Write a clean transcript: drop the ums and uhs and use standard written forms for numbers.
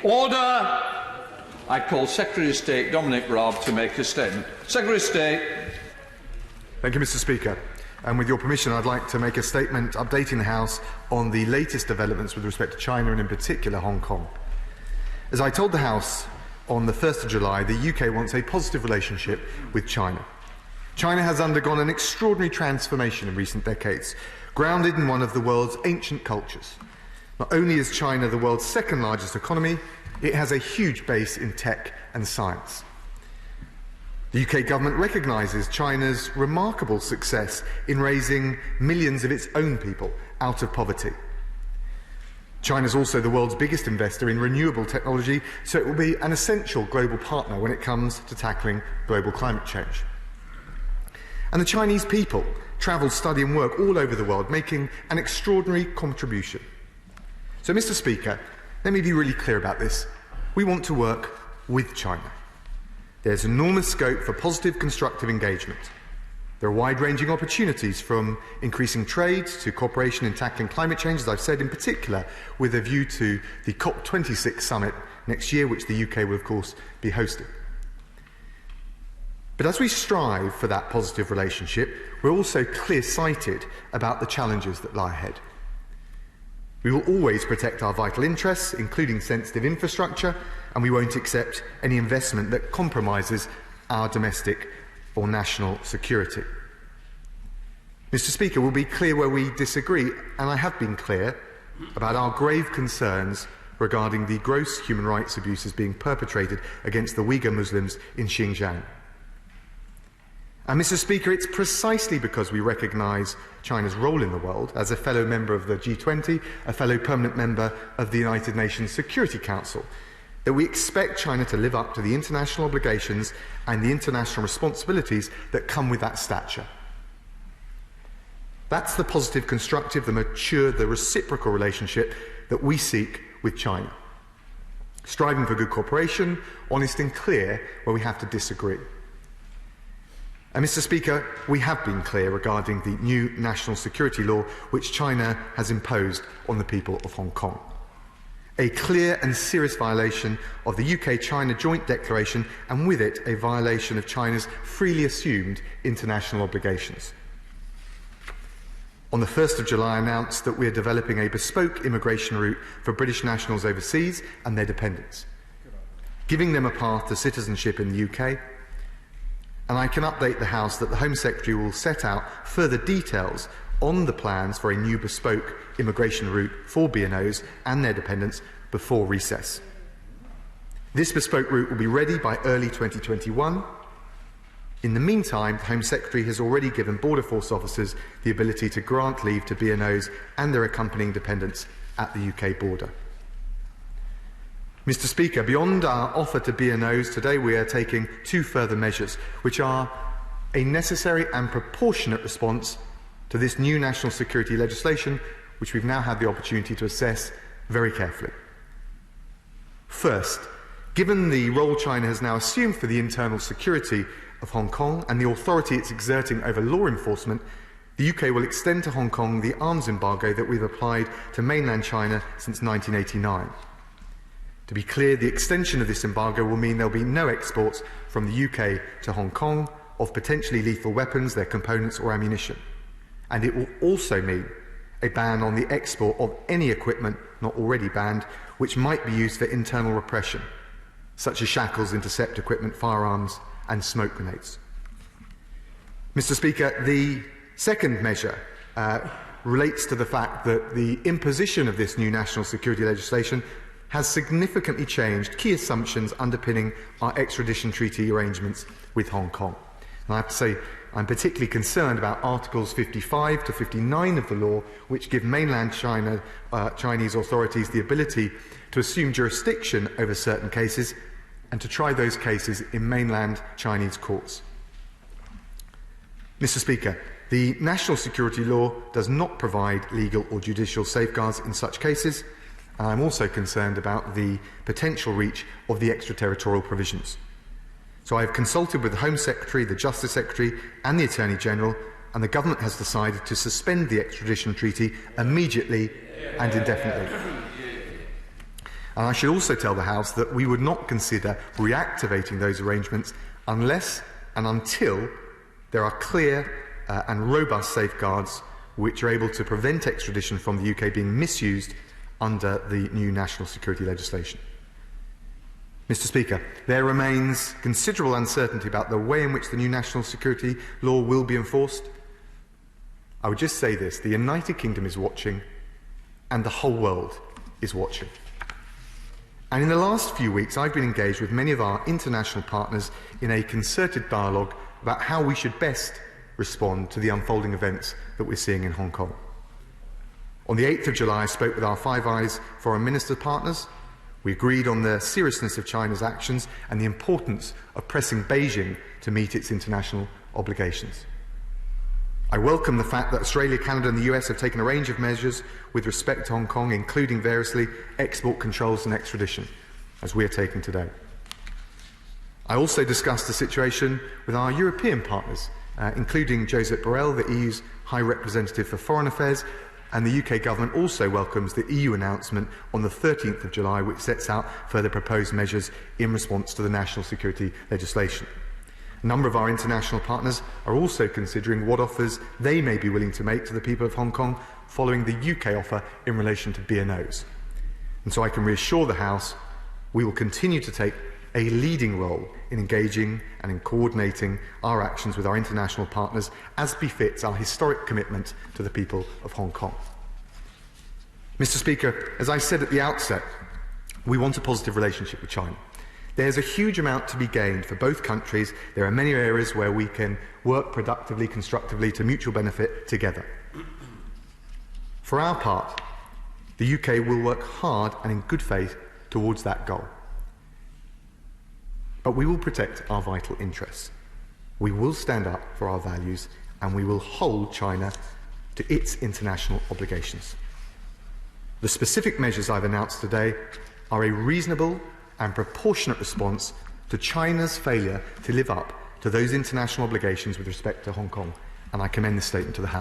Order! I call Secretary of State Dominic Raab to make a statement. Secretary of State. Thank you, Mr. Speaker. And with your permission, I'd like to make a statement updating the House on the latest developments with respect to China and in particular Hong Kong. As I told the House on the 1st of July, the UK wants a positive relationship with China. China has undergone an extraordinary transformation in recent decades, grounded in one of the world's ancient cultures. Not only is China the world's second largest economy, it has a huge base in tech and science. The UK government recognises China's remarkable success in raising millions of its own people out of poverty. China is also the world's biggest investor in renewable technology, so it will be an essential global partner when it comes to tackling global climate change. And the Chinese people travel, study and work all over the world, making an extraordinary contribution. So, Mr. Speaker, let me be really clear about this. We want to work with China. There's enormous scope for positive, constructive engagement. There are wide-ranging opportunities from increasing trade to cooperation in tackling climate change, as I've said, in particular with a view to the COP26 summit next year, which the UK will, of course, be hosting. But as we strive for that positive relationship, we're also clear-sighted about the challenges that lie ahead. We will always protect our vital interests, including sensitive infrastructure, and we won't accept any investment that compromises our domestic or national security. Mr. Speaker, we'll be clear where we disagree, and I have been clear about our grave concerns regarding the gross human rights abuses being perpetrated against the Uyghur Muslims in Xinjiang. And, Mr. Speaker, it's precisely because we recognise China's role in the world as a fellow member of the G20, a fellow permanent member of the United Nations Security Council, that we expect China to live up to the international obligations and the international responsibilities that come with that stature. That's the positive, constructive, the mature, the reciprocal relationship that we seek with China. Striving for good cooperation, honest and clear where we have to disagree. And, Mr. Speaker, we have been clear regarding the new national security law which China has imposed on the people of Hong Kong. A clear and serious violation of the UK-China Joint Declaration, and with it a violation of China's freely assumed international obligations. On the 1st of July, I announced that we are developing a bespoke immigration route for British nationals overseas and their dependents, giving them a path to citizenship in the UK. And I can update the House that the Home Secretary will set out further details on the plans for a new bespoke immigration route for BNOs and their dependents before recess. This bespoke route will be ready by early 2021. In the meantime, the Home Secretary has already given Border Force officers the ability to grant leave to BNOs and their accompanying dependents at the UK border. Mr. Speaker, beyond our offer to BNOs, today we are taking two further measures, which are a necessary and proportionate response to this new national security legislation, which we've now had the opportunity to assess very carefully. First, given the role China has now assumed for the internal security of Hong Kong and the authority it's exerting over law enforcement, the UK will extend to Hong Kong the arms embargo that we've applied to mainland China since 1989. To be clear, the extension of this embargo will mean there will be no exports from the UK to Hong Kong of potentially lethal weapons, their components or ammunition. And it will also mean a ban on the export of any equipment not already banned, which might be used for internal repression, such as shackles, intercept equipment, firearms and smoke grenades. Mr. Speaker, the second measure relates to the fact that the imposition of this new national security legislation has significantly changed key assumptions underpinning our extradition treaty arrangements with Hong Kong. And I have to say, I'm particularly concerned about Articles 55 to 59 of the law, which give mainland Chinese authorities the ability to assume jurisdiction over certain cases and to try those cases in mainland Chinese courts. Mr. Speaker, the national security law does not provide legal or judicial safeguards in such cases. I'm also concerned about the potential reach of the extraterritorial provisions. So I have consulted with the Home Secretary, the Justice Secretary and the Attorney General, and the Government has decided to suspend the extradition treaty immediately and indefinitely. And I should also tell the House that we would not consider reactivating those arrangements unless and until there are clear and robust safeguards which are able to prevent extradition from the UK being misused under the new national security legislation. Mr. Speaker, there remains considerable uncertainty about the way in which the new national security law will be enforced. I would just say this: the United Kingdom is watching, and the whole world is watching. And in the last few weeks, I've been engaged with many of our international partners in a concerted dialogue about how we should best respond to the unfolding events that we're seeing in Hong Kong. On the 8th of July, I spoke with our Five Eyes foreign minister partners. We agreed on the seriousness of China's actions and the importance of pressing Beijing to meet its international obligations. I welcome the fact that Australia, Canada and the US have taken a range of measures with respect to Hong Kong, including variously export controls and extradition, as we are taking today. I also discussed the situation with our European partners, including Josep Borrell, the EU's High Representative for Foreign Affairs, and the UK Government also welcomes the EU announcement on the 13th of July, which sets out further proposed measures in response to the national security legislation. A number of our international partners are also considering what offers they may be willing to make to the people of Hong Kong following the UK offer in relation to B&Os. And so I can reassure the House we will continue to take a leading role in engaging and in coordinating our actions with our international partners as befits our historic commitment to the people of Hong Kong. Mr. Speaker, as I said at the outset, we want a positive relationship with China. There's a huge amount to be gained for both countries. There are many areas where we can work productively, constructively, to mutual benefit together. For our part, the UK will work hard and in good faith towards that goal. But we will protect our vital interests. We will stand up for our values, and we will hold China to its international obligations. The specific measures I've announced today are a reasonable and proportionate response to China's failure to live up to those international obligations with respect to Hong Kong, and I commend this statement to the House.